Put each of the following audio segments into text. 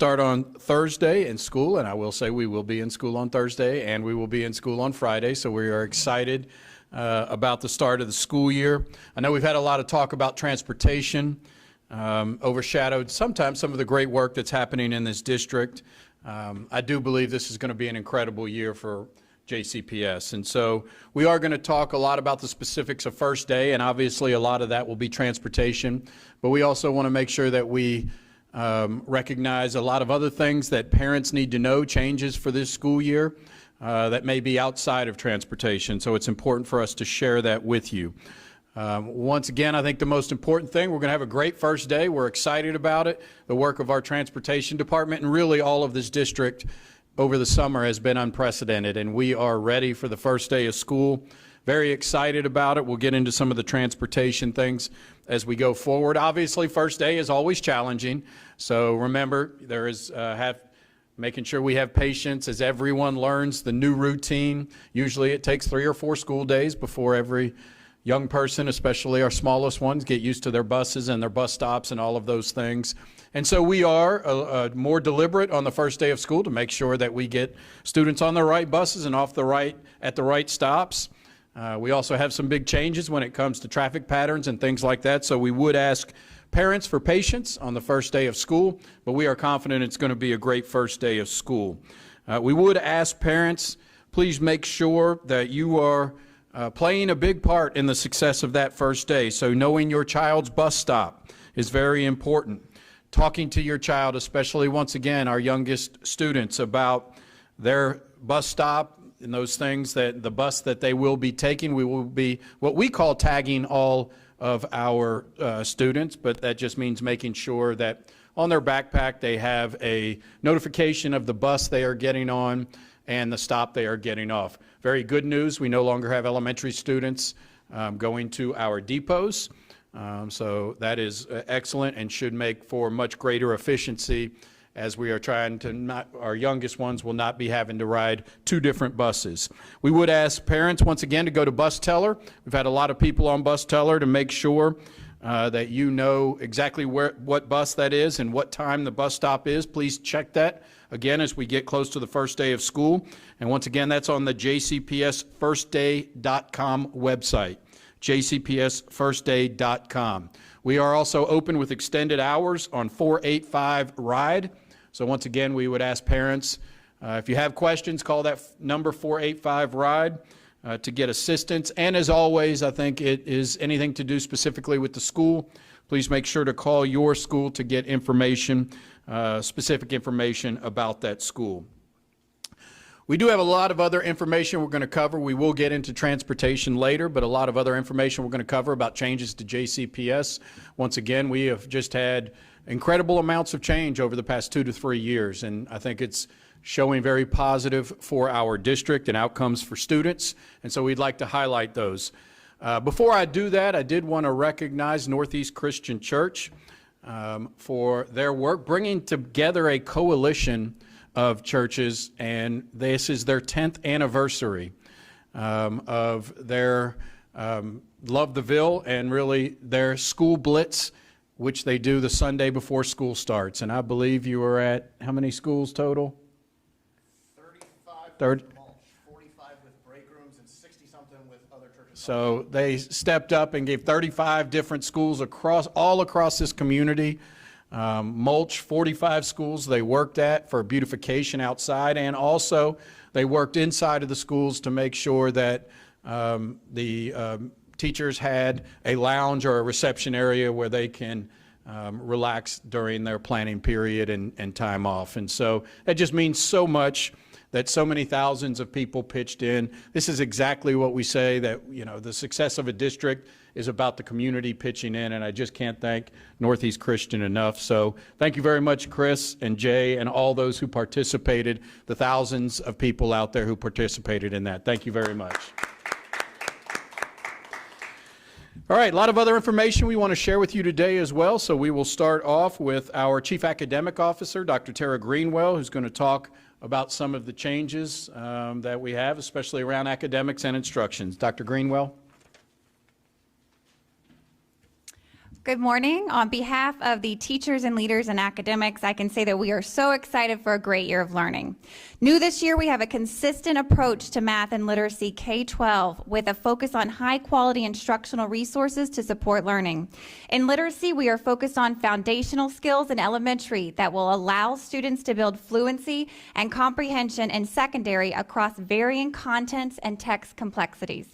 start on Thursday in school, and I will say we will be in school on Thursday and we will be in school on Friday, so we are excited about the start of the school year. I know we've had a lot of talk about transportation, overshadowed sometimes some of the great work that's happening in this district. I do believe this is going to be an incredible year for JCPS, and so we are going to talk a lot about the specifics of First Day, and obviously a lot of that will be transportation, but we also want to make sure that we recognize a lot of other things that parents need to know, changes for this school year that may be outside of transportation, so it's important for us to share that with you. Once again, I think the most important thing, we're going to have a great first day. We're excited about it. The work of our transportation department and really all of this district over the summer has been unprecedented, and we are ready for the first day of school. Very excited about it. We'll get into some of the transportation things as we go forward. Obviously, first day is always challenging, so remember, there is making sure we have patience as everyone learns the new routine. Usually it takes 3 or 4 school days before every young person, especially our smallest ones, get used to their buses and their bus stops and all of those things. And so we are more deliberate on the first day of school to make sure that we get students on the right buses and at the right stops. We also have some big changes when it comes to traffic patterns and things like that. So we would ask parents for patience on the first day of school, but we are confident it's going to be a great first day of school. We would ask parents, please make sure that you are playing a big part in the success of that first day. So knowing your child's bus stop is very important. Talking to your child, especially once again our youngest students, about their bus stop and those things, that the bus that they will be taking. We will be what we call tagging all of our students, but that just means making sure that on their backpack they have a notification of the bus they are getting on and the stop they are getting off. Very good news, we no longer have elementary students going to our depots. So that is excellent and should make for much greater efficiency as we are trying to our youngest ones will not be having to ride 2 different buses. We would ask parents once again to go to Bus Teller. We've had a lot of people on Bus Teller to make sure that you know exactly what bus that is and what time the bus stop is. Please check that again as we get close to the first day of school. And once again, that's on the jcpsfirstday.com website. jcpsfirstday.com. We are also open with extended hours on 485 RIDE. So once again, we would ask parents, if you have questions, call that number 485 RIDE to get assistance. And as always, I think it is anything to do specifically with the school. Please make sure to call your school to get information, specific information about that school. We do have a lot of other information we're going to cover. We will get into transportation later, but a lot of other information we're going to cover about changes to JCPS. Once again, we have just had incredible amounts of change over the past 2 to 3 years, and I think it's showing very positive for our district and outcomes for students, and so we'd like to highlight those. Before I do that, I did want to recognize Northeast Christian Church for their work, bringing together a coalition of churches, and this is their 10th anniversary of their Love the Ville and really their school blitz, which they do the Sunday before school starts. And I believe you were at how many schools total? 35 with mulch, 45 with break rooms, and 60-something with other churches. So they stepped up and gave 35 different schools all across this community. Mulch, 45 schools they worked at for beautification outside, and also they worked inside of the schools to make sure that the teachers had a lounge or a reception area where they can relax during their planning period and time off. And so that just means so much that so many thousands of people pitched in. This is exactly what we say, that the success of a district is about the community pitching in, and I just can't thank Northeast Christian enough. So thank you very much, Chris and Jay and all those who participated, the thousands of people out there who participated in that. Thank you very much. All right, a lot of other information we want to share with you today as well. So we will start off with our Chief Academic Officer, Dr. Tara Greenwell, who's going to talk about some of the changes that we have, especially around academics and instructions. Dr. Greenwell. Good morning. On behalf of the teachers and leaders and academics, I can say that we are so excited for a great year of learning. New this year, we have a consistent approach to math and literacy K-12 with a focus on high-quality instructional resources to support learning. In literacy, we are focused on foundational skills in elementary that will allow students to build fluency and comprehension in secondary across varying contents and text complexities.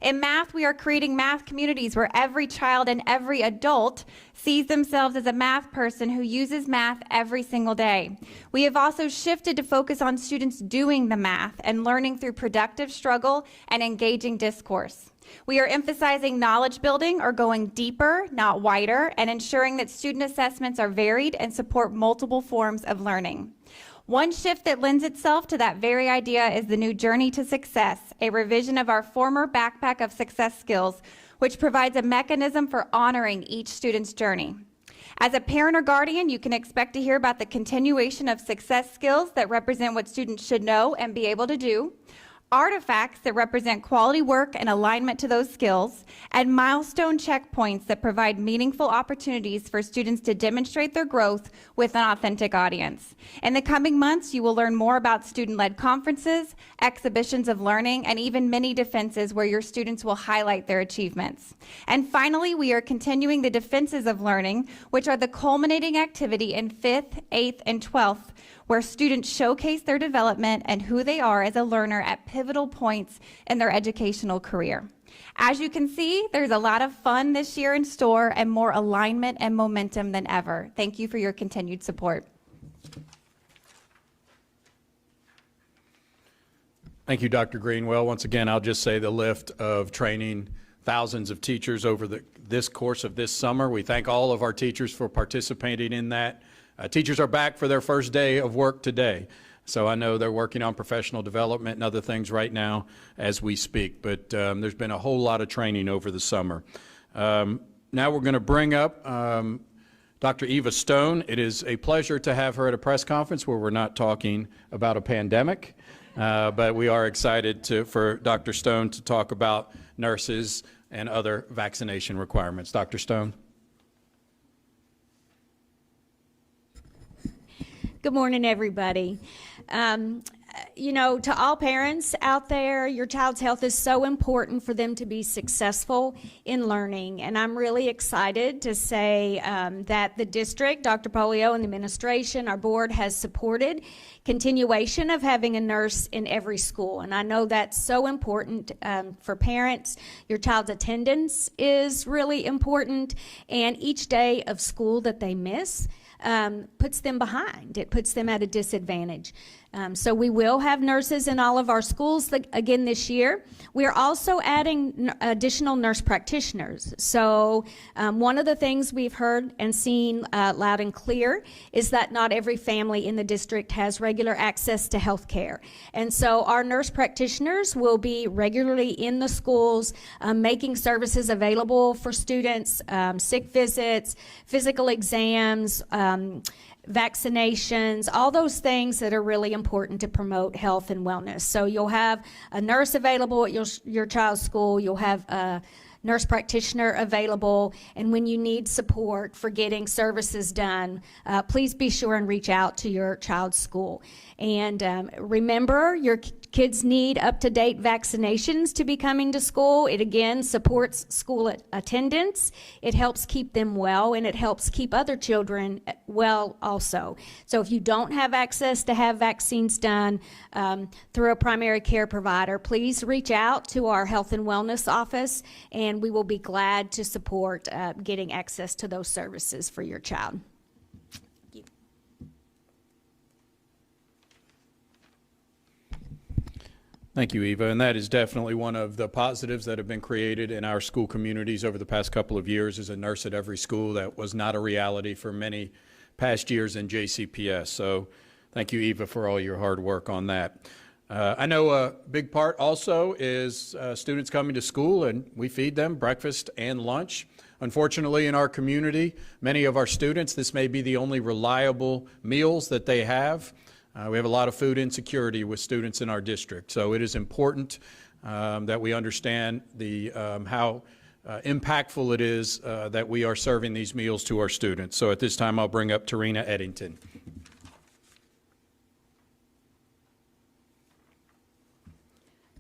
In math, we are creating math communities where every child and every adult sees themselves as a math person who uses math every single day. We have also shifted to focus on students doing the math and learning through productive struggle and engaging discourse. We are emphasizing knowledge building or going deeper, not wider, and ensuring that student assessments are varied and support multiple forms of learning. One shift that lends itself to that very idea is the new Journey to Success, a revision of our former Backpack of Success skills, which provides a mechanism for honoring each student's journey. As a parent or guardian, you can expect to hear about the continuation of success skills that represent what students should know and be able to do, artifacts that represent quality work and alignment to those skills, and milestone checkpoints that provide meaningful opportunities for students to demonstrate their growth with an authentic audience. In the coming months, you will learn more about student-led conferences, exhibitions of learning, and even mini defenses where your students will highlight their achievements. And finally, we are continuing the defenses of learning, which are the culminating activity in 5th, 8th, and 12th, where students showcase their development and who they are as a learner at pivotal points in their educational career. As you can see, there's a lot of fun this year in store and more alignment and momentum than ever. Thank you for your continued support. Thank you, Dr. Greenwell. Once again, I'll just say the lift of training thousands of teachers over this course of this summer. We thank all of our teachers for participating in that. Teachers are back for their first day of work today. So I know they're working on professional development and other things right now as we speak, but there's been a whole lot of training over the summer. Now we're going to bring up Dr. Eva Stone. It is a pleasure to have her at a press conference where we're not talking about a pandemic, but we are excited for Dr. Stone to talk about nurses and other vaccination requirements. Dr. Stone. Good morning, everybody. You know, to all parents out there, your child's health is so important for them to be successful in learning. And I'm really excited to say that the district, Dr. Polio and the administration, our board has supported continuation of having a nurse in every school. And I know that's so important for parents. Your child's attendance is really important. And each day of school that they miss puts them behind. It puts them at a disadvantage. So we will have nurses in all of our schools again this year. We are also adding additional nurse practitioners. So one of the things we've heard and seen loud and clear is that not every family in the district has regular access to health care. And so our nurse practitioners will be regularly in the schools making services available for students, sick visits, physical exams, vaccinations, all those things that are really important to promote health and wellness. So you'll have a nurse available at your child's school, you'll have a nurse practitioner available, and when you need support for getting services done, please be sure and reach out to your child's school. And remember, your kids need up-to-date vaccinations to be coming to school. It again supports school attendance. It helps keep them well, and it helps keep other children well also. So if you don't have access to have vaccines done through a primary care provider, please reach out to our health and wellness office, and we will be glad to support getting access to those services for your child. Thank you, Eva. And that is definitely one of the positives that have been created in our school communities over the past couple of years, is a nurse at every school. That was not a reality for many past years in JCPS. So thank you, Eva, for all your hard work on that. I know a big part also is students coming to school, and we feed them breakfast and lunch. Unfortunately, in our community, many of our students, this may be the only reliable meals that they have. We have a lot of food insecurity with students in our district, so it is important that we understand how impactful it is that we are serving these meals to our students. So at this time, I'll bring up Tarina Eddington.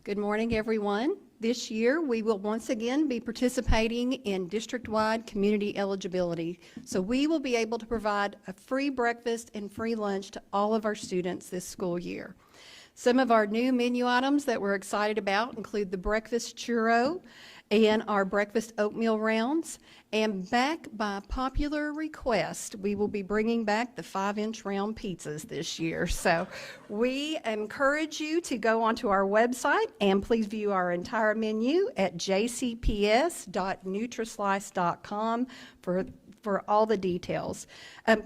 Good morning, everyone. This year, we will once again be participating in district-wide community eligibility. So we will be able to provide a free breakfast and free lunch to all of our students this school year. Some of our new menu items that we're excited about include the breakfast churro and our breakfast oatmeal rounds. And back by popular request, we will be bringing back the 5-inch round pizzas this year. So we encourage you to go onto our website and please view our entire menu at jcps.nutrislice.com for all the details.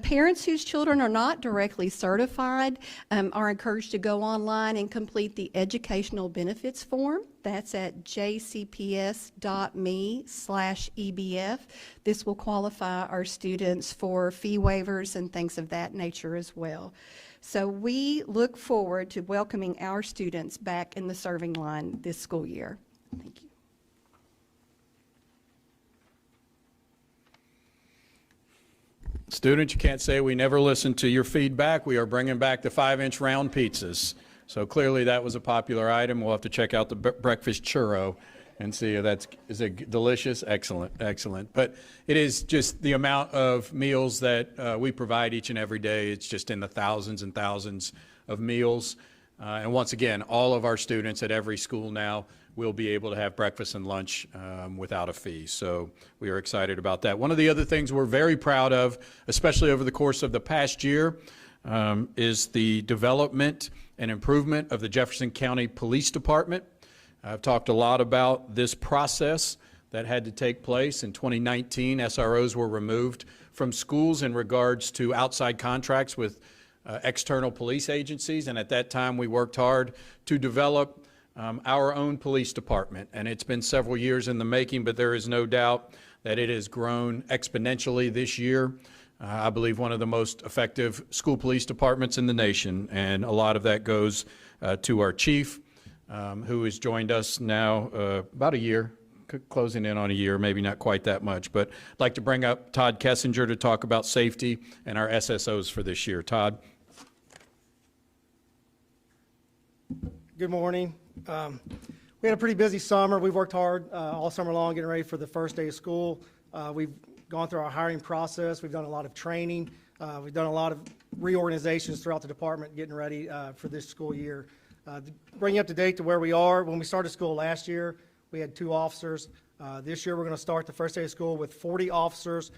Parents whose children are not directly certified are encouraged to go online and complete the educational benefits form. That's at jcps.me/EBF. This will qualify our students for fee waivers and things of that nature as well. So we look forward to welcoming our students back in the serving line this school year. Thank you. Students, you can't say we never listened to your feedback. We are bringing back the 5-inch round pizzas. So clearly that was a popular item. We'll have to check out the breakfast churro and see if is it delicious? Excellent, excellent. But it is just the amount of meals that we provide each and every day. It's just in the thousands and thousands of meals. And once again, all of our students at every school now will be able to have breakfast and lunch without a fee. So we are excited about that. One of the other things we're very proud of, especially over the course of the past year, is the development and improvement of the Jefferson County Police Department. I've talked a lot about this process that had to take place. In 2019, SROs were removed from schools in regards to outside contracts with external police agencies, and at that time we worked hard to develop our own police department. And it's been several years in the making, but there is no doubt that it has grown exponentially this year. I believe one of the most effective school police departments in the nation, and a lot of that goes to our chief, who has joined us now about a year, closing in on a year, maybe not quite that much. But I'd like to bring up Todd Kessinger to talk about safety and our SSOs for this year. Todd. Good morning. We had a pretty busy summer. We've worked hard all summer long getting ready for the first day of school. We've gone through our hiring process. We've done a lot of training. We've done a lot of reorganizations throughout the department getting ready for this school year. To bring you up to date to where we are, when we started school last year, we had 2 officers. This year, we're going to start the first day of school with 40 officers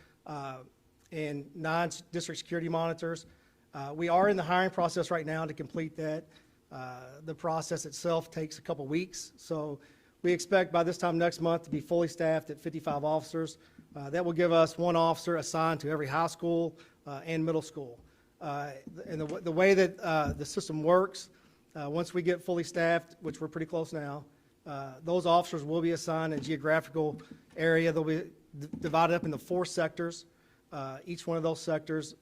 and 9 district security monitors. We are in the hiring process right now to complete that. The process itself takes a couple weeks, so we expect by this time next month to be fully staffed at 55 officers. That will give us 1 officer assigned to every high school and middle school. And the way that the system works, once we get fully staffed, which we're pretty close now, those officers will be assigned a geographical area. They'll be divided up into 4 sectors. Each one of those sectors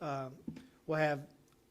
will have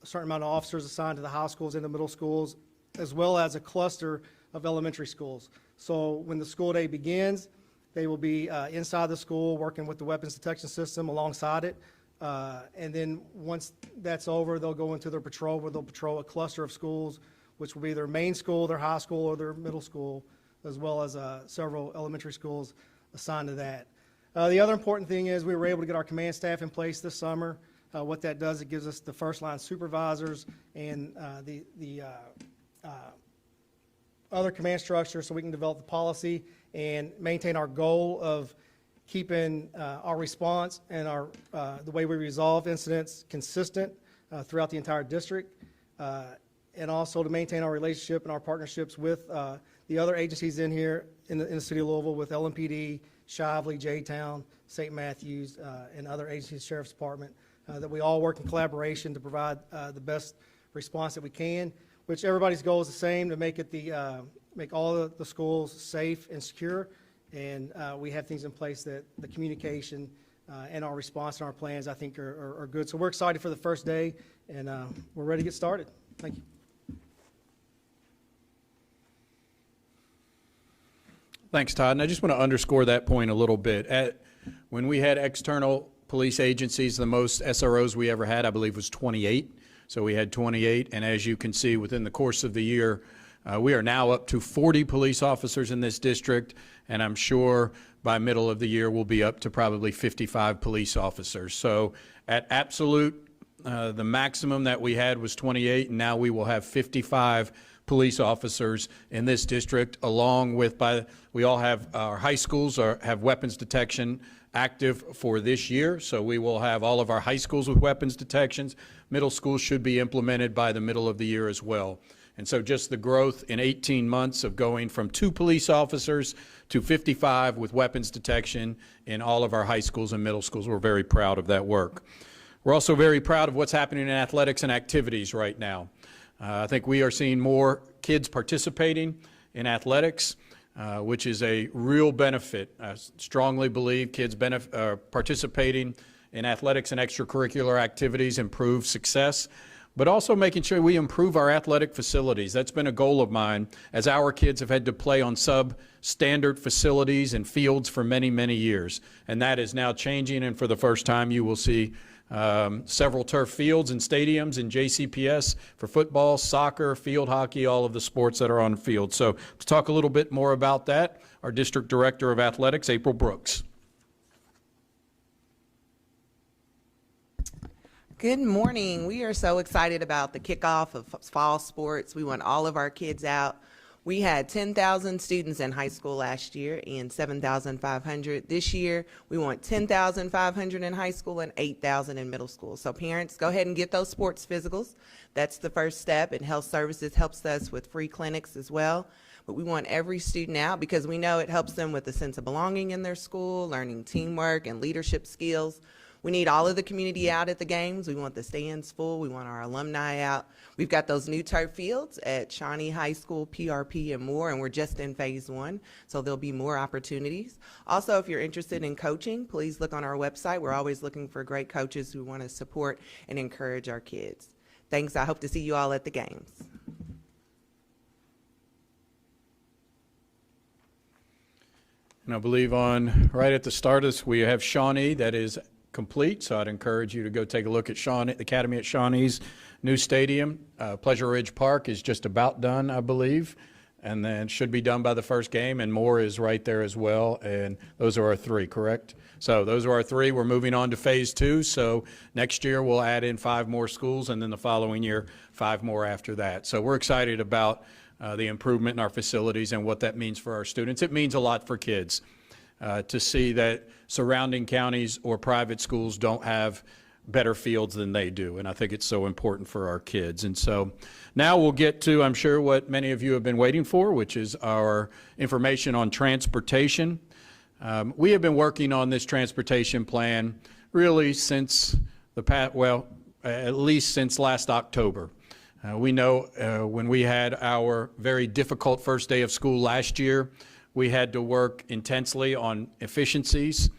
a certain amount of officers assigned to the high schools and the middle schools, as well as a cluster of elementary schools. So when the school day begins, they will be inside the school working with the weapons detection system alongside it. And then once that's over, they'll go into their patrol where they'll patrol a cluster of schools, which will be their main school, their high school, or their middle school, as well as several elementary schools assigned to that. The other important thing is we were able to get our command staff in place this summer. What that does, it gives us the first line supervisors and the other command structure so we can develop the policy and maintain our goal of keeping our response and our the way we resolve incidents consistent throughout the entire district, and also to maintain our relationship and our partnerships with the other agencies in here in the city of Louisville, with LMPD, Shively, J-Town, St. Matthews, and other agencies, Sheriff's Department, that we all work in collaboration to provide the best response that we can, which everybody's goal is the same, to make it make all the schools safe and secure. And we have things in place that the communication and our response and our plans, I think, are good. So we're excited for the first day, and we're ready to get started. Thank you. Thanks, Todd. And I just want to underscore that point a little bit. When we had external police agencies, the most SROs we ever had, I believe, was 28. So we had 28. And as you can see, within the course of the year, we are now up to 40 police officers in this district. And I'm sure by middle of the year, we'll be up to probably 55 police officers. So at absolute, the maximum that we had was 28, and now we will have 55 police officers in this district, along with, we all have, our high schools have weapons detection active for this year, so we will have all of our high schools with weapons detections. Middle schools should be implemented by the middle of the year as well. And so just the growth in 18 months of going from 2 police officers to 55 with weapons detection in all of our high schools and middle schools, we're very proud of that work. We're also very proud of what's happening in athletics and activities right now. I think we are seeing more kids participating in athletics, which is a real benefit. I strongly believe kids participating in athletics and extracurricular activities improve success, but also making sure we improve our athletic facilities. That's been a goal of mine, as our kids have had to play on substandard facilities and fields for many, many years. And that is now changing, and for the first time you will see several turf fields and stadiums in JCPS for football, soccer, field hockey, all of the sports that are on the field. So to talk a little bit more about that, our District Director of Athletics, April Brooks. Good morning. We are so excited about the kickoff of fall sports. We want all of our kids out. We had 10,000 students in high school last year and 7,500 this year. We want 10,500 in high school and 8,000 in middle school. So parents, go ahead and get those sports physicals. That's the first step, and health services helps us with free clinics as well. But we want every student out because we know it helps them with a sense of belonging in their school, learning teamwork and leadership skills. We need all of the community out at the games. We want the stands full. We want our alumni out. We've got those new turf fields at Shawnee High School, PRP, and more, and we're just in phase 1, so there'll be more opportunities. Also, if you're interested in coaching, please look on our website. We're always looking for great coaches who want to support and encourage our kids. Thanks. I hope to see you all at the games. And I believe right at the start of this, we have Shawnee that is complete, so I'd encourage you to go take a look at the Academy at Shawnee's new stadium. Pleasure Ridge Park is just about done, I believe, and then should be done by the first game, and more is right there as well, and those are our 3, correct? So those are our 3. We're moving on to phase 2, so next year we'll add in 5 more schools, and then the following year 5 more after that. So we're excited about the improvement in our facilities and what that means for our students. It means a lot for kids. To see that surrounding counties or private schools don't have better fields than they do. And I think it's so important for our kids. And so now we'll get to, I'm sure, what many of you have been waiting for, which is our information on transportation. We have been working on this transportation plan really since at least since last October. We know when we had our very difficult first day of school last year, we had to work intensely on efficiencies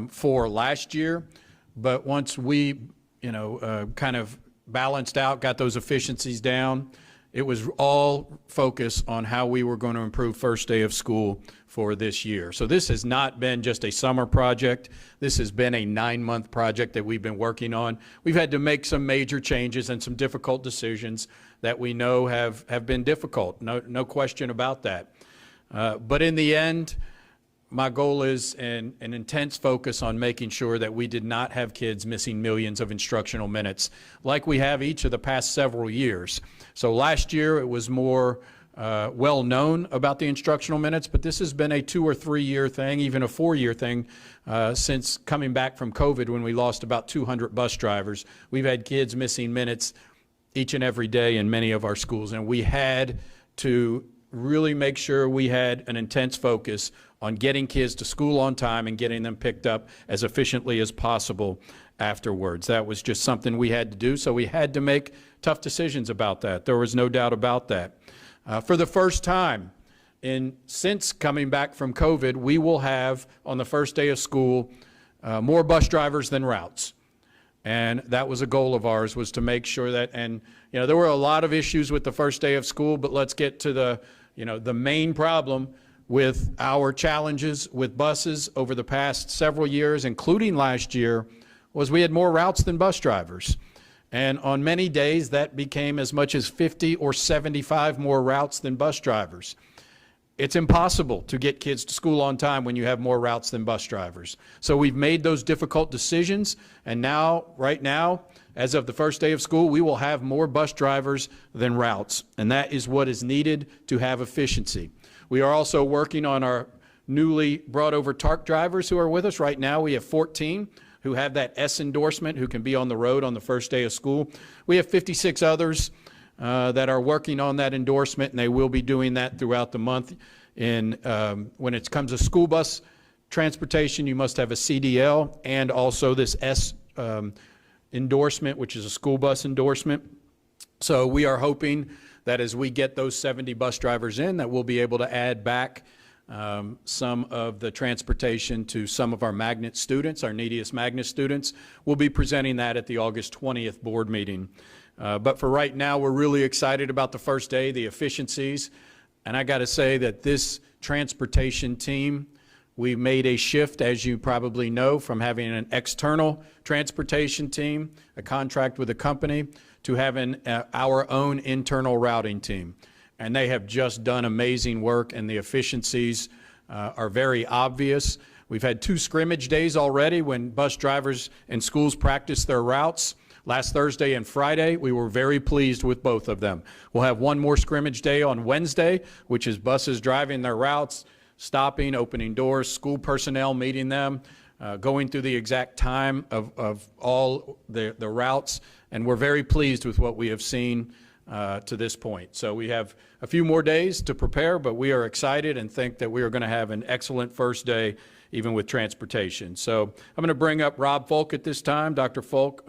for last year, but once we, kind of balanced out, got those efficiencies down, it was all focused on how we were going to improve first day of school for this year. So this has not been just a summer project. This has been a 9-month project that we've been working on. We've had to make some major changes and some difficult decisions that we know have been difficult. No question about that. But in the end, my goal is an intense focus on making sure that we did not have kids missing millions of instructional minutes like we have each of the past several years. So last year it was more well known about the instructional minutes, but this has been a 2 or 3 year thing, even a 4-year thing since coming back from COVID when we lost about 200 bus drivers. We've had kids missing minutes each and every day in many of our schools, and we had to really make sure we had an intense focus on getting kids to school on time and getting them picked up as efficiently as possible afterwards. That was just something we had to do, so we had to make tough decisions about that. There was no doubt about that. For the first time since coming back from COVID, we will have, on the first day of school, more bus drivers than routes. And that was a goal of ours, was to make sure that, and there were a lot of issues with the first day of school, but let's get to the main problem. with our challenges with buses over the past several years, including last year, was we had more routes than bus drivers. And on many days, that became as much as 50 or 75 more routes than bus drivers. It's impossible to get kids to school on time when you have more routes than bus drivers. So we've made those difficult decisions, and now, right now, as of the first day of school, we will have more bus drivers than routes, and that is what is needed to have efficiency. We are also working on our newly brought over TARC drivers who are with us. Right now, we have 14 who have that S endorsement who can be on the road on the first day of school. We have 56 others that are working on that endorsement, and they will be doing that throughout the month. When it comes to school bus transportation, you must have a CDL and also this S endorsement, which is a school bus endorsement. So we are hoping that as we get those 70 bus drivers in, that we'll be able to add back some of the transportation to some of our magnet students, our neediest magnet students. We'll be presenting that at the August 20th board meeting. But for right now, we're really excited about the first day, the efficiencies. And I got to say that this transportation team, we made a shift, as you probably know, from having an external transportation team, a contract with a company, to having our own internal routing team. And they have just done amazing work, and the efficiencies are very obvious. We've had 2 scrimmage days already when bus drivers and schools practice their routes. Last Thursday and Friday, we were very pleased with both of them. We'll have 1 more scrimmage day on Wednesday, which is buses driving their routes, stopping, opening doors, school personnel meeting them, going through the exact time of all the routes, and we're very pleased with what we have seen to this point. So we have a few more days to prepare, but we are excited and think that we are going to have an excellent first day, even with transportation. So I'm going to bring up Rob Folk at this time. Dr. Folk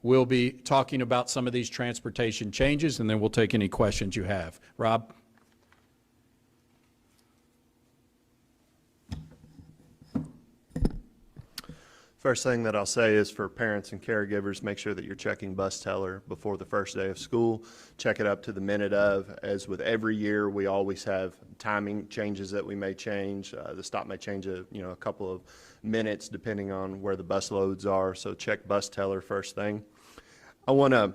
will be talking about some of these transportation changes, and then we'll take any questions you have. Rob? First thing that I'll say is for parents and caregivers, make sure that you're checking Bus Teller before the first day of school. Check it up to the minute of. As with every year, we always have timing changes that we may change. The stop may change a couple of minutes depending on where the bus loads are. So check Bus Teller first thing. I want to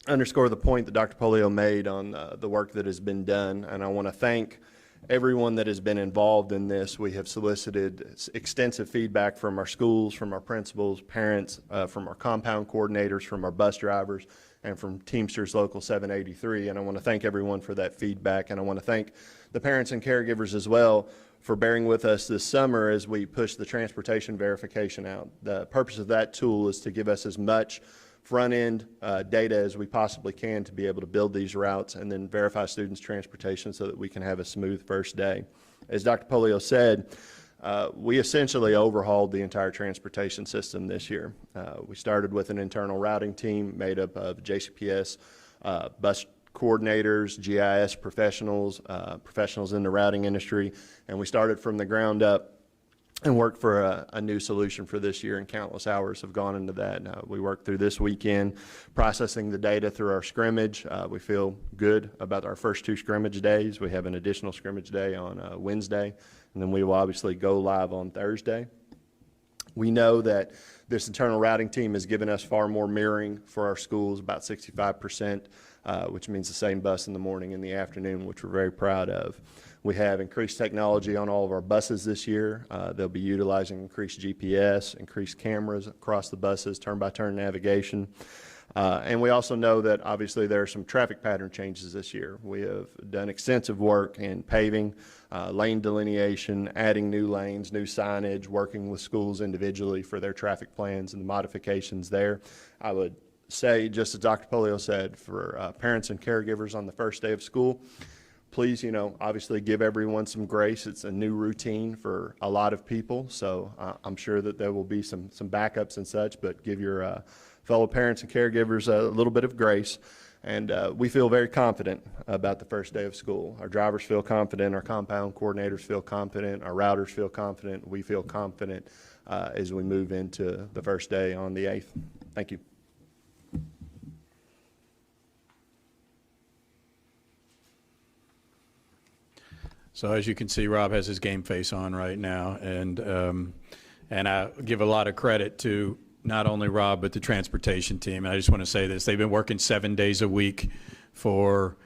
underscore the point that Dr. Polio made on the work that has been done, and I want to thank everyone that has been involved in this. We have solicited extensive feedback from our schools, from our principals, parents, from our compound coordinators, from our bus drivers, and from Teamsters Local 783. And I want to thank everyone for that feedback. And I want to thank the parents and caregivers as well for bearing with us this summer as we push the transportation verification out. The purpose of that tool is to give us as much front-end data as we possibly can to be able to build these routes and then verify students' transportation so that we can have a smooth first day. As Dr. Polio said, we essentially overhauled the entire transportation system this year. We started with an internal routing team made up of JCPS bus coordinators, GIS professionals, professionals in the routing industry, and we started from the ground up and worked for a new solution for this year, and countless hours have gone into that. We worked through this weekend processing the data through our scrimmage. We feel good about our first 2 scrimmage days. We have an additional scrimmage day on Wednesday, and then we will obviously go live on Thursday. We know that this internal routing team has given us far more mirroring for our schools, about 65%, which means the same bus in the morning and the afternoon, which we're very proud of. We have increased technology on all of our buses this year. They'll be utilizing increased GPS, increased cameras across the buses, turn-by-turn navigation. And we also know that obviously there are some traffic pattern changes this year. We have done extensive work in paving, lane delineation, adding new lanes, new signage, working with schools individually for their traffic plans and the modifications there. I would say, just as Dr. Polio said, for parents and caregivers on the first day of school, please, obviously give everyone some grace. It's a new routine for a lot of people, so I'm sure that there will be some backups and such, but give your fellow parents and caregivers a little bit of grace. And we feel very confident about the first day of school. Our drivers feel confident, our compound coordinators feel confident, our routers feel confident, we feel confident as we move into the first day on the 8th. Thank you. So as you can see, Rob has his game face on right now, and I give a lot of credit to not only Rob, but the transportation team. And I just want to say this, they've been working 7 days a week for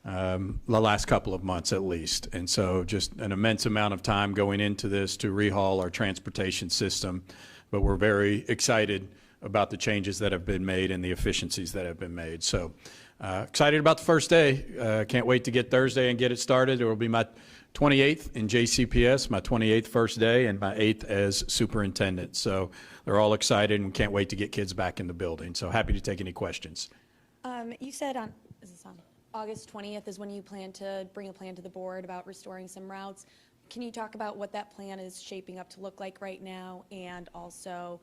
the last couple of months at least. And so just an immense amount of time going into this to rehaul our transportation system. But we're very excited about the changes that have been made and the efficiencies that have been made. So excited about the first day. Can't wait to get Thursday and get it started. It will be my 28th in JCPS, my 28th first day, and my 8th as superintendent. So they're all excited and can't wait to get kids back in the building. So happy to take any questions. You said is this on August 20th is when you plan to bring a plan to the board about restoring some routes. Can you talk about what that plan is shaping up to look like right now, and also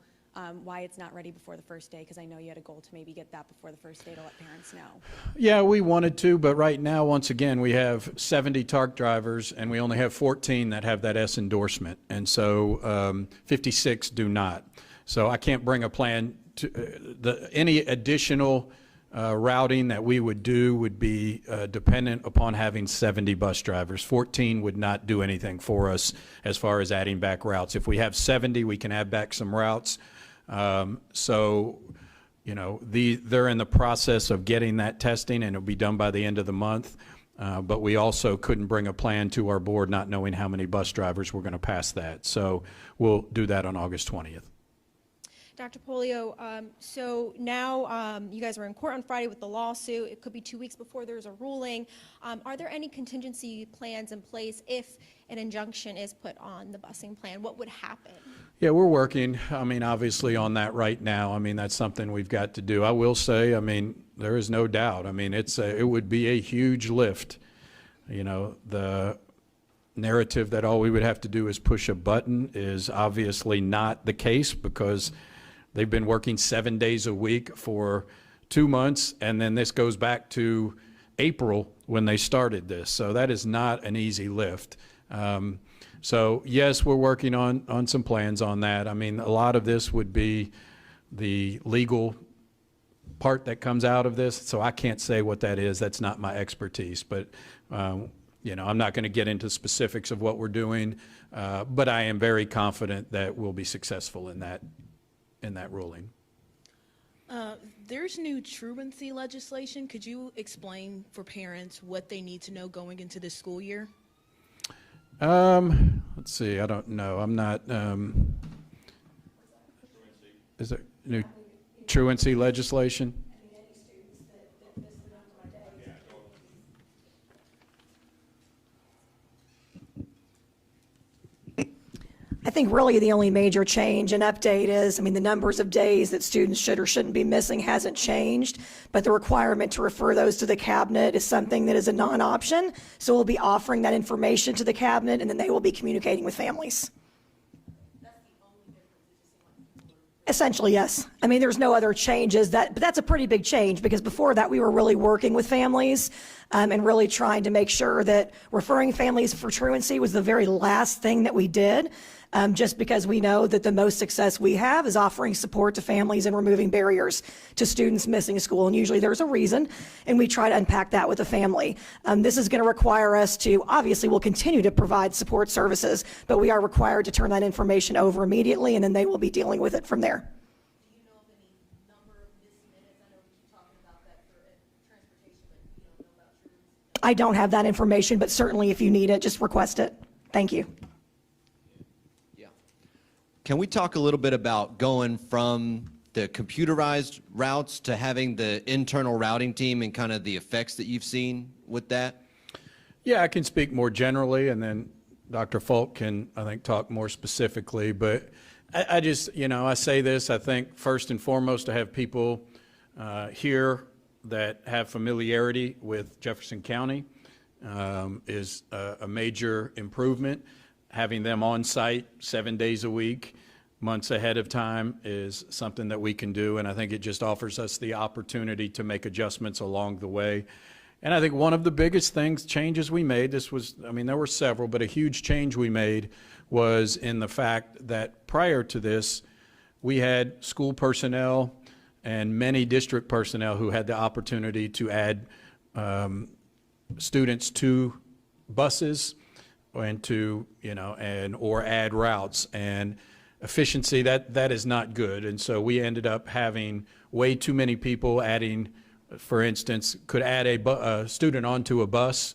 why it's not ready before the first day? Because I know you had a goal to maybe get that before the first day to let parents know. Yeah, we wanted to, but right now, once again, we have 70 TARC drivers, and we only have 14 that have that S endorsement, and so 56 do not. So I can't bring a plan to any additional routing that we would do would be dependent upon having 70 bus drivers. 14 would not do anything for us as far as adding back routes. If we have 70, we can add back some routes. So, you know, they're in the process of getting that testing, and it'll be done by the end of the month. But we also couldn't bring a plan to our board not knowing how many bus drivers were going to pass that. So we'll do that on August 20th. Dr. Polio, so now you guys are in court on Friday with the lawsuit. It could be 2 weeks before there's a ruling. Are there any contingency plans in place if an injunction is put on the busing plan? What would happen? Yeah, we're working, I mean, obviously on that right now. I mean, that's something we've got to do. I will say, I mean, there is no doubt. I mean, it would be a huge lift. You know, the narrative that all we would have to do is push a button is obviously not the case, because they've been working 7 days a week for 2 months, and then this goes back to April when they started this. So that is not an easy lift. So yes, we're working on some plans on that. I mean, a lot of this would be the legal part that comes out of this, so I can't say what that is. That's not my expertise, but you know, I'm not going to get into specifics of what we're doing, but I am very confident that we'll be successful in that ruling. There's new truancy legislation. Could you explain for parents what they need to know going into this school year? Let's see, I don't know. I'm not, is there new truancy legislation? I think really the only major change and update is, I mean, the numbers of days that students should or shouldn't be missing hasn't changed, but the requirement to refer those to the cabinet is something that is a non-option. So we'll be offering that information to the cabinet, and then they will be communicating with families. Essentially, yes. I mean, there's no other changes, but that's a pretty big change, because before that we were really working with families and really trying to make sure that referring families for truancy was the very last thing that we did, just because we know that the most success we have is offering support to families and removing barriers to students missing school. And usually there's a reason, and we try to unpack that with the family. This is going to require us to, obviously we'll continue to provide support services, but we are required to turn that information over immediately, and then they will be dealing with it from there. Do you know of any number of missed minutes? I know we keep talking about that for transportation, but you don't know about truancy. I don't have that information, but certainly if you need it, just request it. Thank you. Can we talk a little bit about going from the computerized routes to having the internal routing team and kind of the effects that you've seen with that? Yeah, I can speak more generally, and then Dr. Falk can, I think, talk more specifically. But I just, you know, I say this, I think first and foremost to have people here that have familiarity with Jefferson County is a major improvement. Having them on site 7 days a week, months ahead of time, is something that we can do, and I think it just offers us the opportunity to make adjustments along the way. And I think one of the biggest changes we made, this was, I mean, there were several, but a huge change we made was in the fact that prior to this, we had school personnel and many district personnel who had the opportunity to add students to buses into, or add routes. And efficiency, that is not good. And so we ended up having way too many people adding, for instance, could add a student onto a bus,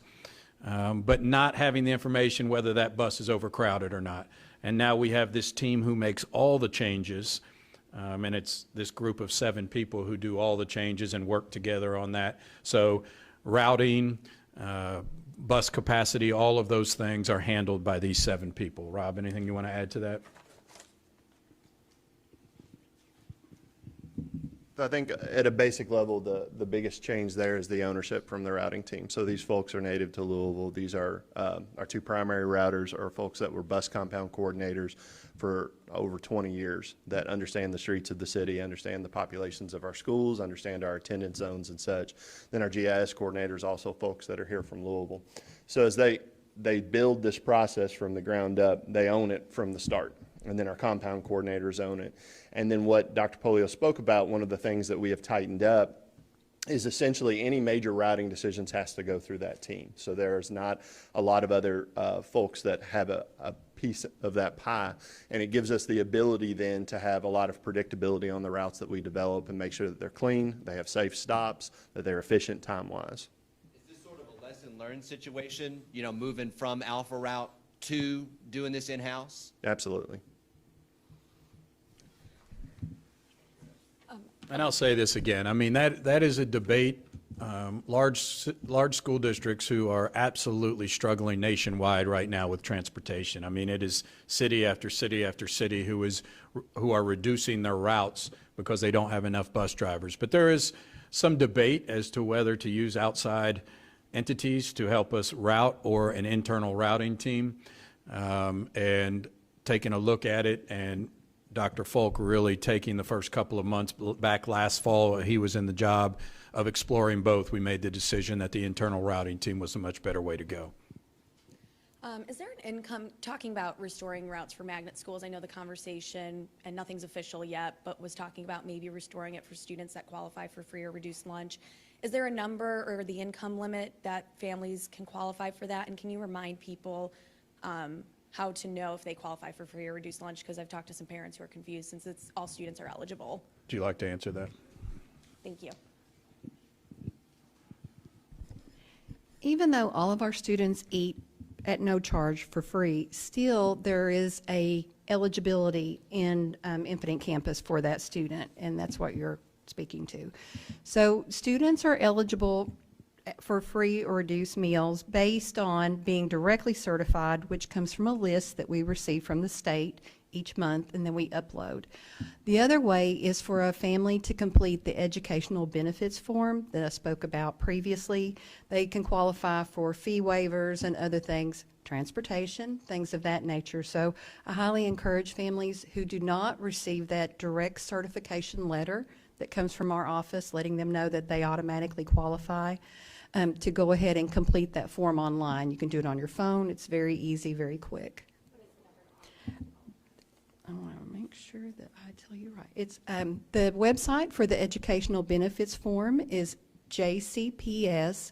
but not having the information whether that bus is overcrowded or not. And now we have this team who makes all the changes, and it's this group of 7 people who do all the changes and work together on that. So routing, bus capacity, all of those things are handled by these 7 people. Rob, anything you want to add to that? I think at a basic level, the biggest change there is the ownership from the routing team. So these folks are native to Louisville. These are our 2 primary routers are folks that were bus compound coordinators for over 20 years that understand the streets of the city, understand the populations of our schools, understand our attendance zones and such. Then our GIS coordinators, also folks that are here from Louisville. So as they build this process from the ground up, they own it from the start. And then our compound coordinators own it. And then what Dr. Polio spoke about, one of the things that we have tightened up is essentially any major routing decisions has to go through that team. So there's not a lot of other folks that have a piece of that pie. And it gives us the ability then to have a lot of predictability on the routes that we develop and make sure that they're clean, they have safe stops, that they're efficient time-wise. Is this sort of a lesson learned situation, moving from Alpha Route to doing this in-house? Absolutely. And I'll say this again, I mean, that is a debate. Large school districts who are absolutely struggling nationwide right now with transportation. I mean, it is city after city after city who are reducing their routes because they don't have enough bus drivers. But there is some debate as to whether to use outside entities to help us route or an internal routing team. And taking a look at it, and Dr. Folk really taking the first couple of months back last fall, he was in the job of exploring both. We made the decision that the internal routing team was a much better way to go. Is there an income, talking about restoring routes for magnet schools? I know the conversation, and nothing's official yet, but was talking about maybe restoring it for students that qualify for free or reduced lunch. Is there a number or the income limit that families can qualify for that? And can you remind people how to know if they qualify for free or reduced lunch? Because I've talked to some parents who are confused since all students are eligible. Would you like to answer that? Thank you. Even though all of our students eat at no charge for free, still there is a eligibility in Infinite Campus for that student, and that's what you're speaking to. So students are eligible for free or reduced meals based on being directly certified, which comes from a list that we receive from the state each month, and then we upload. The other way is for a family to complete the educational benefits form that I spoke about previously. They can qualify for fee waivers and other things, transportation, things of that nature. So I highly encourage families who do not receive that direct certification letter that comes from our office letting them know that they automatically qualify, to go ahead and complete that form online. You can do it on your phone. It's very easy, very quick. I want to make sure that I tell you right. It's the website for the educational benefits form is jcps.me/EBF.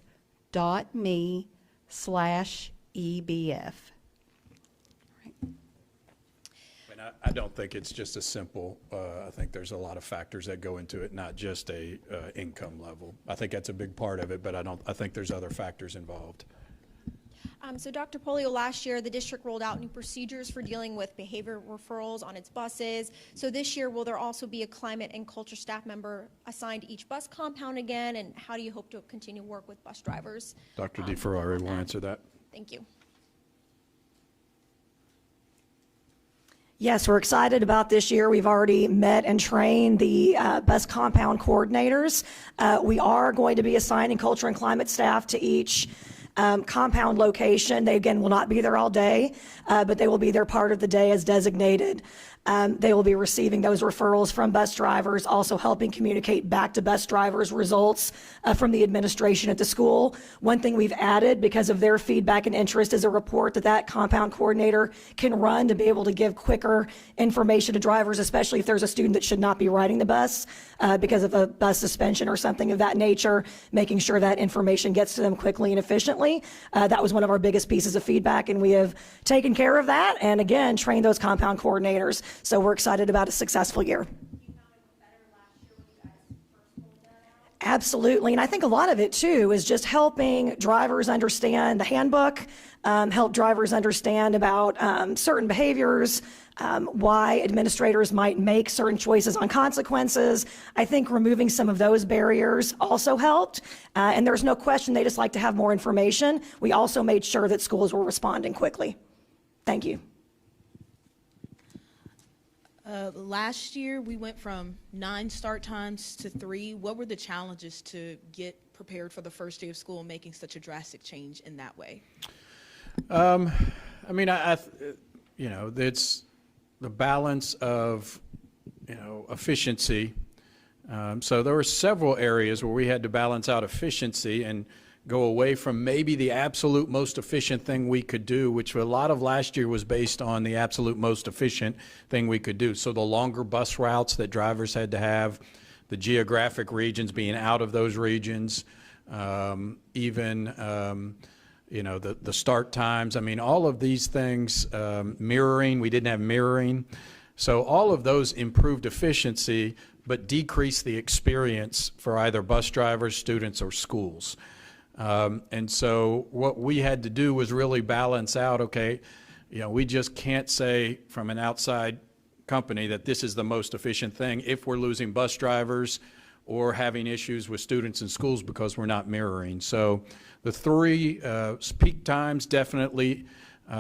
And I don't think it's just a simple, I think there's a lot of factors that go into it, not just a income level. I think that's a big part of it, but I think there's other factors involved. So Dr. Polio, last year, the district rolled out new procedures for dealing with behavior referrals on its buses. So this year, will there also be a climate and culture staff member assigned to each bus compound again? And how do you hope to continue work with bus drivers? Dr. DeFerrari will answer that. Thank you. Yes, we're excited about this year. We've already met and trained the bus compound coordinators. We are going to be assigning culture and climate staff to each compound location. They, again, will not be there all day, but they will be there part of the day as designated. They will be receiving those referrals from bus drivers, also helping communicate back to bus drivers results from the administration at the school. One thing we've added because of their feedback and interest is a report that compound coordinator can run to be able to give quicker information to drivers, especially if there's a student that should not be riding the bus because of a bus suspension or something of that nature, making sure that information gets to them quickly and efficiently. That was one of our biggest pieces of feedback, and we have taken care of that and again trained those compound coordinators. So we're excited about a successful year. Absolutely, and I think a lot of it too is just helping drivers understand the handbook, help drivers understand about certain behaviors, why administrators might make certain choices on consequences. I think removing some of those barriers also helped, and there's no question they just like to have more information. We also made sure that schools were responding quickly. Thank you. Last year, we went from 9 start times to 3. What were the challenges to get prepared for the first day of school, making such a drastic change in that way? I mean, it's the balance of, efficiency. So there were several areas where we had to balance out efficiency and go away from maybe the absolute most efficient thing we could do, which a lot of last year was based on the absolute most efficient thing we could do. So the longer bus routes that drivers had to have, the geographic regions being out of those regions, the start times. I mean, all of these things, mirroring, we didn't have mirroring. So all of those improved efficiency, but decreased the experience for either bus drivers, students, or schools. And so what we had to do was really balance out, okay, we just can't say from an outside company that this is the most efficient thing if we're losing bus drivers or having issues with students in schools because we're not mirroring. So the 3 peak times definitely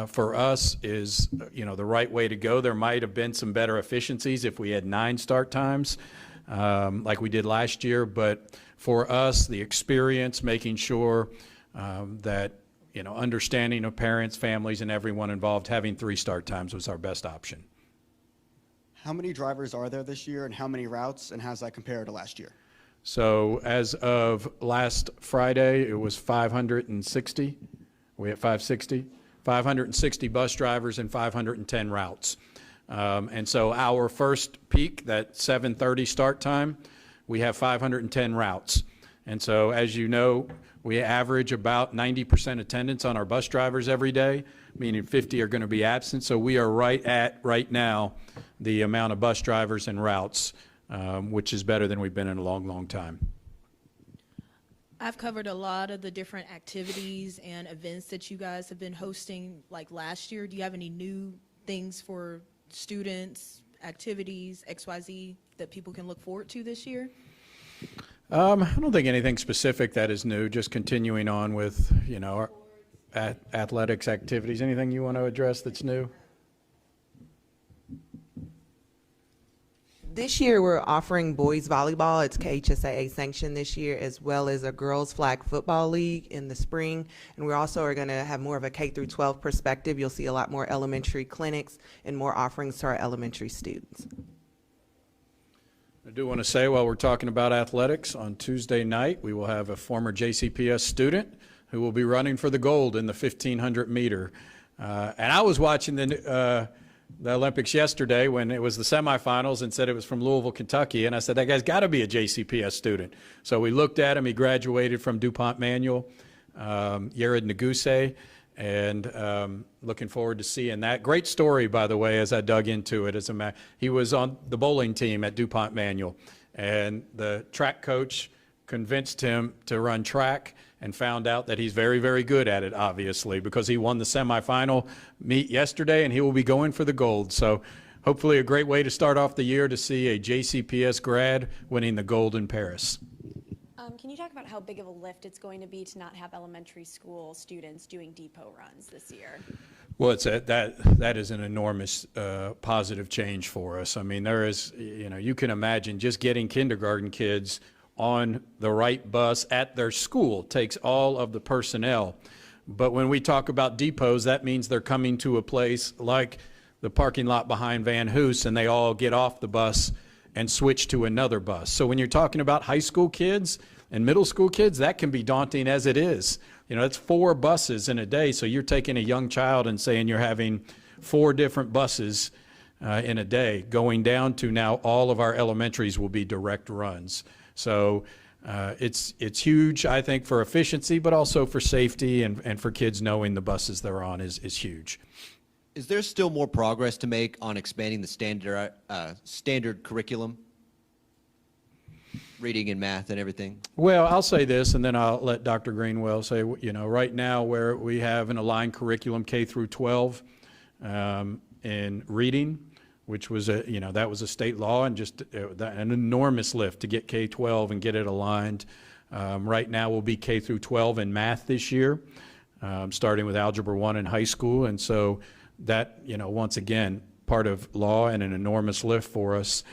for us is, the right way to go. There might have been some better efficiencies if we had 9 start times like we did last year, but for us, the experience, making sure that, understanding of parents, families, and everyone involved, having 3 start times was our best option. How many drivers are there this year and how many routes, and how does that compare to last year? So as of last Friday, it was 560. We at 560? 560 bus drivers and 510 routes. And so our first peak, that 7:30 start time, we have 510 routes. And so as you know, we average about 90% attendance on our bus drivers every day, meaning 50 are going to be absent. So we are right now, the amount of bus drivers and routes, which is better than we've been in a long, long time. I've covered a lot of the different activities and events that you guys have been hosting like last year. Do you have any new things for students, activities, XYZ that people can look forward to this year? I don't think anything specific that is new, just continuing on with, our athletics activities. Anything you want to address that's new? This year, we're offering boys volleyball. It's KHSAA sanctioned this year, as well as a girls flag football league in the spring. And we also are going to have more of a K through 12 perspective. You'll see a lot more elementary clinics and more offerings to our elementary students. I do want to say, while we're talking about athletics, on Tuesday night, we will have a former JCPS student who will be running for the gold in the 1,500 meter. And I was watching the Olympics yesterday when it was the semifinals and said it was from Louisville, Kentucky. And I said, that guy's got to be a JCPS student. So we looked at him. He graduated from DuPont Manual, Yared Naguse, and looking forward to seeing that. Great story, by the way, as I dug into it. He was on the bowling team at DuPont Manual, and the track coach convinced him to run track and found out that he's very, very good at it, obviously, because he won the semifinal meet yesterday, and he will be going for the gold. So hopefully a great way to start off the year to see a JCPS grad winning the gold in Paris. Can you talk about how big of a lift it's going to be to not have elementary school students doing depot runs this year? Well, that is an enormous positive change for us. I mean, there is, you can imagine just getting kindergarten kids on the right bus at their school takes all of the personnel. But when we talk about depots, that means they're coming to a place like the parking lot behind Van Hoos, and they all get off the bus and switch to another bus. So when you're talking about high school kids and middle school kids, that can be daunting as it is. You know, it's 4 buses in a day, so you're taking a young child and saying you're having 4 different buses in a day, going down to now all of our elementaries will be direct runs. So it's huge, I think, for efficiency, but also for safety and for kids knowing the buses they're on is huge. Is there still more progress to make on expanding the standard curriculum? Reading and math and everything? Well, I'll say this, and then I'll let Dr. Greenwell say, you know, right now where we have an aligned curriculum K through 12 in reading, which was that was a state law, and just an enormous lift to get K-12 and get it aligned. Right now we'll be K through 12 in math this year, starting with Algebra 1 in high school, and so that, once again, part of law and an enormous lift for us.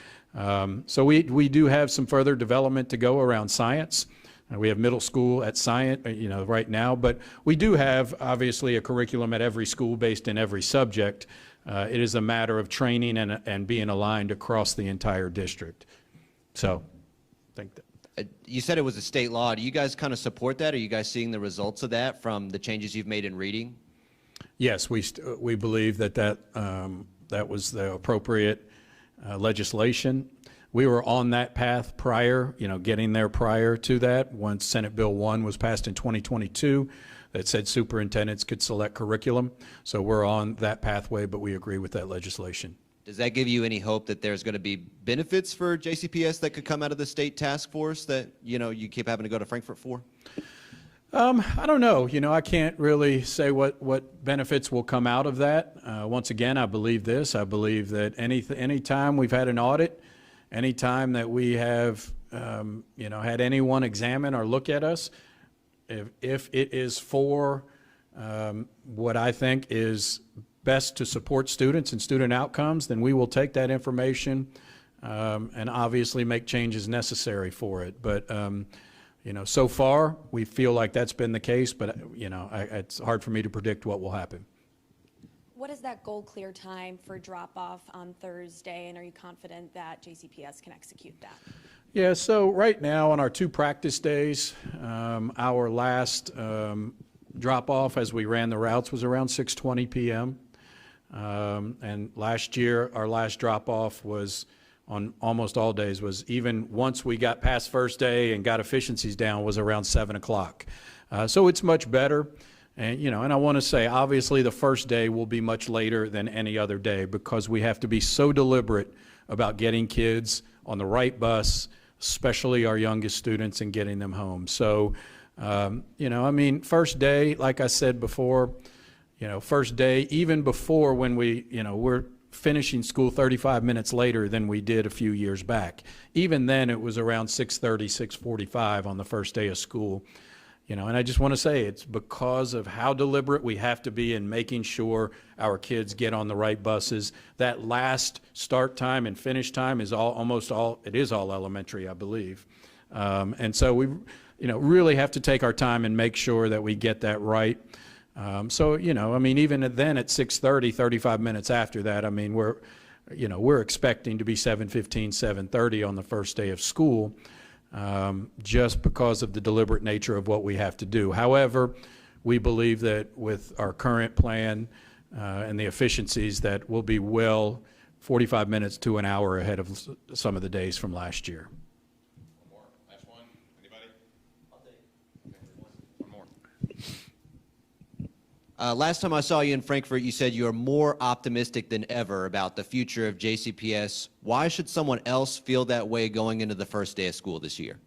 So we do have some further development to go around science. We have middle school at science, right now, but we do have obviously a curriculum at every school based in every subject. It is a matter of training and being aligned across the entire district. So I think that. You said it was a state law. Do you guys kind of support that? Are you guys seeing the results of that from the changes you've made in reading? Yes, we believe that was the appropriate legislation. We were on that path prior, getting there prior to that, once Senate Bill 1 was passed in 2022 that said superintendents could select curriculum. So we're on that pathway, but we agree with that legislation. Does that give you any hope that there's going to be benefits for JCPS that could come out of the state task force that, you keep having to go to Frankfurt for? I don't know. I can't really say what benefits will come out of that. Once again, I believe this. I believe that any time we've had an audit, any time that we have, had anyone examine or look at us, if it is for what I think is best to support students and student outcomes, then we will take that information and obviously make changes necessary for it. But so far, we feel like that's been the case, but, it's hard for me to predict what will happen. What is that goal clear time for drop-off on Thursday, and are you confident that JCPS can execute that? Yeah, so right now on our 2 practice days, our last drop-off as we ran the routes was around 6:20 p.m. And last year, our last drop-off was on almost all days, was even once we got past first day and got efficiencies down, was around 7 o'clock. So it's much better. And, and I want to say, obviously, the first day will be much later than any other day because we have to be so deliberate about getting kids on the right bus, especially our youngest students, and getting them home. So, first day, like I said before, first day, even before when we're finishing school 35 minutes later than we did a few years back. Even then, it was around 6:30, 6:45 on the first day of school. And I just want to say it's because of how deliberate we have to be in making sure our kids get on the right buses. That last start time and finish time is almost all elementary, I believe. And so we, really have to take our time and make sure that we get that right. Even then at 6:30, 35 minutes after that, we're expecting to be 7:15, 7:30 on the first day of school. Just because of the deliberate nature of what we have to do. However, we believe that with our current plan and the efficiencies that we'll be 45 minutes to an hour ahead of some of the days from last year. One more. Last one. Anybody? I'll take one more. Last time I saw you in Frankfurt, you said you are more optimistic than ever about the future of JCPS. Why should someone else feel that way going into the first day of school this year?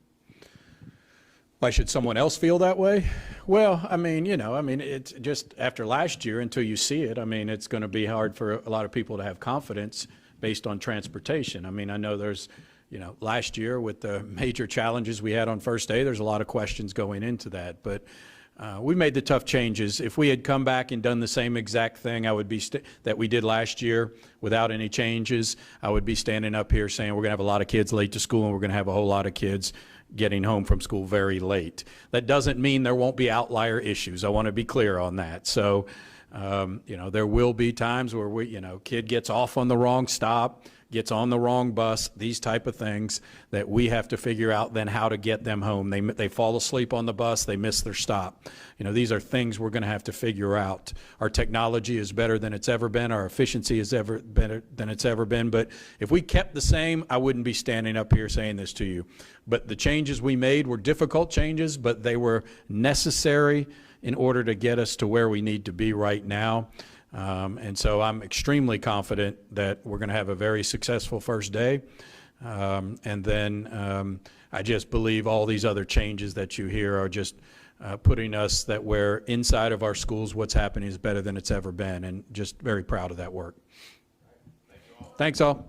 Why should someone else feel that way? Well, it's just after last year, until you see it, it's going to be hard for a lot of people to have confidence based on transportation. I know there's, last year with the major challenges we had on first day, there's a lot of questions going into that. But we made the tough changes. If we had come back and done the same exact thing that we did last year without any changes, I would be standing up here saying we're going to have a lot of kids late to school and we're going to have a whole lot of kids getting home from school very late. That doesn't mean there won't be outlier issues. I want to be clear on that. So, There will be times where kid gets off on the wrong stop, gets on the wrong bus, these type of things that we have to figure out then how to get them home. They fall asleep on the bus, they miss their stop. These are things we're going to have to figure out. Our technology is better than it's ever been. Our efficiency is better than it's ever been. But if we kept the same, I wouldn't be standing up here saying this to you. But the changes we made were difficult changes, but they were necessary in order to get us to where we need to be right now. And so I'm extremely confident that we're going to have a very successful first day. And then I just believe all these other changes that you hear are just putting us that where inside of our schools what's happening is better than it's ever been, and just very proud of that work. Thanks all.